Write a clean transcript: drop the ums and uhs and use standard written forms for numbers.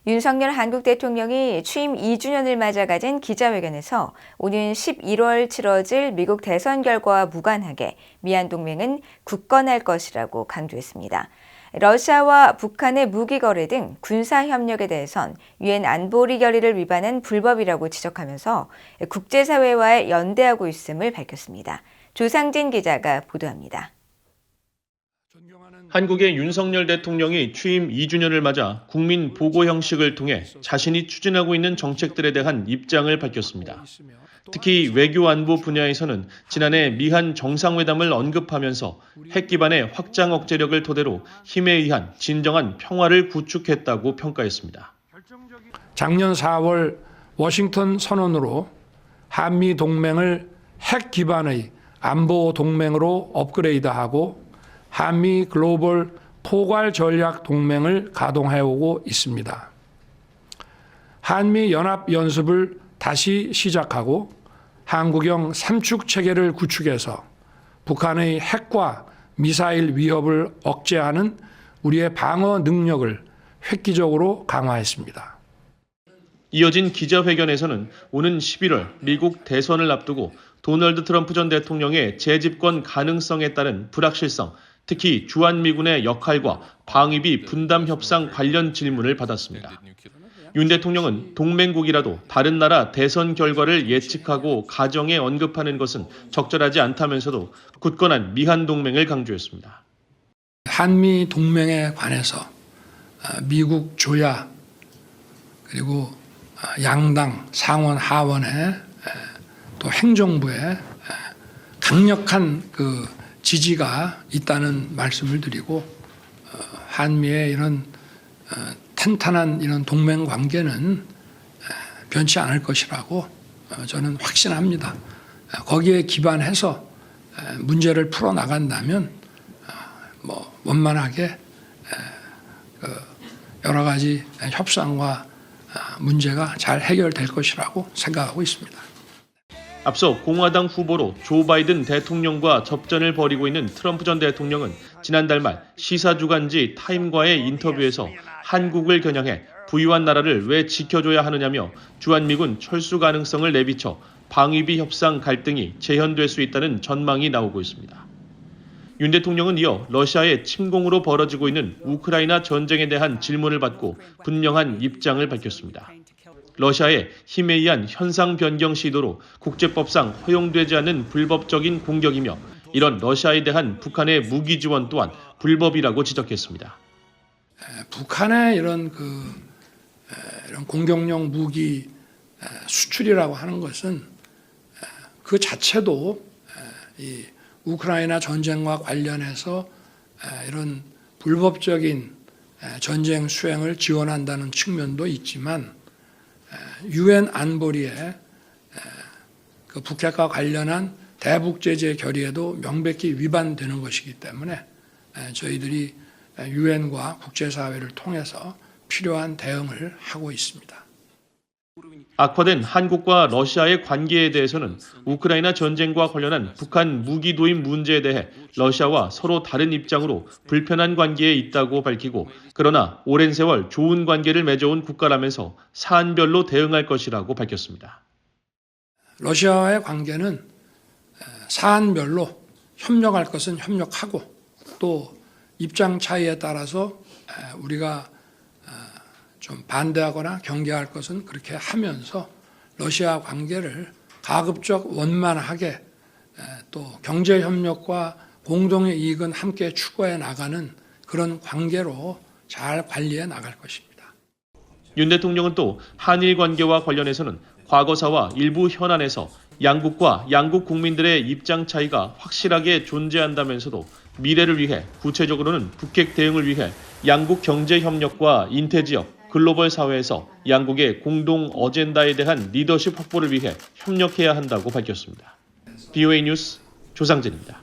윤석열 한국 대통령이 취임 2주년을 맞아 가진 기자회견에서 오는 11월 치러질 미국 대선 결과와 무관하게 미한 동맹은 굳건할 것이라고 강조했습니다. 러시아와 북한의 무기 거래 등 군사 협력에 대해선 유엔 안보리 결의를 위반한 불법이라고 지적하면서 국제사회와의 연대하고 있음을 밝혔습니다. 조상진 기자가 보도합니다. 한국의 윤석열 대통령이 취임 2주년을 맞아 국민 보고 형식을 통해 자신이 추진하고 있는 정책들에 대한 입장을 밝혔습니다. 특히 외교 안보 분야에서는 지난해 미한 정상회담을 언급하면서 핵 기반의 확장 억제력을 토대로 힘에 의한 진정한 평화를 구축했다고 평가했습니다. 작년 4월 워싱턴 선언으로 한미 동맹을 핵 기반의 안보 동맹으로 업그레이드하고 한미 글로벌 포괄 전략 동맹을 가동해오고 있습니다. 한미 연합 연습을 다시 시작하고 한국형 삼축 체계를 구축해서 북한의 핵과 미사일 위협을 억제하는 우리의 방어 능력을 획기적으로 강화했습니다. 이어진 기자회견에서는 오는 11월 미국 대선을 앞두고 도널드 트럼프 전 대통령의 재집권 가능성에 따른 불확실성, 특히 주한미군의 역할과 방위비 분담 협상 관련 질문을 받았습니다. 윤 대통령은 동맹국이라도 다른 나라 대선 결과를 예측하고 가정에 언급하는 것은 적절하지 않다면서도 굳건한 미한 동맹을 강조했습니다. 한미 동맹에 관해서 미국 조야 그리고 양당 상원 하원에 또 행정부에 강력한 지지가 있다는 말씀을 드리고 한미의 이런 탄탄한 이런 동맹 관계는 변치 않을 것이라고 저는 확신합니다. 거기에 기반해서 문제를 풀어 나간다면 원만하게 여러 가지 협상과 문제가 잘 해결될 것이라고 생각하고 있습니다. 앞서 공화당 후보로 조 바이든 대통령과 접전을 벌이고 있는 트럼프 전 대통령은 지난달 말 시사주간지 타임과의 인터뷰에서 한국을 겨냥해 부유한 나라를 왜 지켜줘야 하느냐며 주한미군 철수 가능성을 내비쳐 방위비 협상 갈등이 재현될 수 있다는 전망이 나오고 있습니다. 윤 대통령은 이어 러시아의 침공으로 벌어지고 있는 우크라이나 전쟁에 대한 질문을 받고 분명한 입장을 밝혔습니다. 러시아의 힘에 의한 현상 변경 시도로 국제법상 허용되지 않는 불법적인 공격이며 이런 러시아에 대한 북한의 무기 지원 또한 불법이라고 지적했습니다. 북한의 이런 공격용 무기 수출이라고 하는 것은 그 자체도 이 우크라이나 전쟁과 관련해서 이런 불법적인 전쟁 수행을 지원한다는 측면도 있지만 유엔 안보리의 북핵과 관련한 대북 제재 결의에도 명백히 위반되는 것이기 때문에 저희들이 유엔과 국제사회를 통해서 필요한 대응을 하고 있습니다. 악화된 한국과 러시아의 관계에 대해서는 우크라이나 전쟁과 관련한 북한 무기 도입 문제에 대해 러시아와 서로 다른 입장으로 불편한 관계에 있다고 밝히고 그러나 오랜 세월 좋은 관계를 맺어온 국가라면서 사안별로 대응할 것이라고 밝혔습니다. 러시아와의 관계는 사안별로 협력할 것은 협력하고 또 입장 차이에 따라서 우리가 좀 반대하거나 경계할 것은 그렇게 하면서 러시아 관계를 가급적 원만하게 또 경제협력과 공동의 이익은 함께 추구해 나가는 그런 관계로 잘 관리해 나갈 것입니다. 윤 대통령은 또 한일 관계와 관련해서는 과거사와 일부 현안에서 양국과 양국 국민들의 입장 차이가 확실하게 존재한다면서도 미래를 위해 구체적으로는 북핵 대응을 위해 양국 경제협력과 인태지역, 글로벌 사회에서 양국의 공동 어젠다에 대한 리더십 확보를 위해 협력해야 한다고 밝혔습니다. BOA 뉴스 조상진입니다.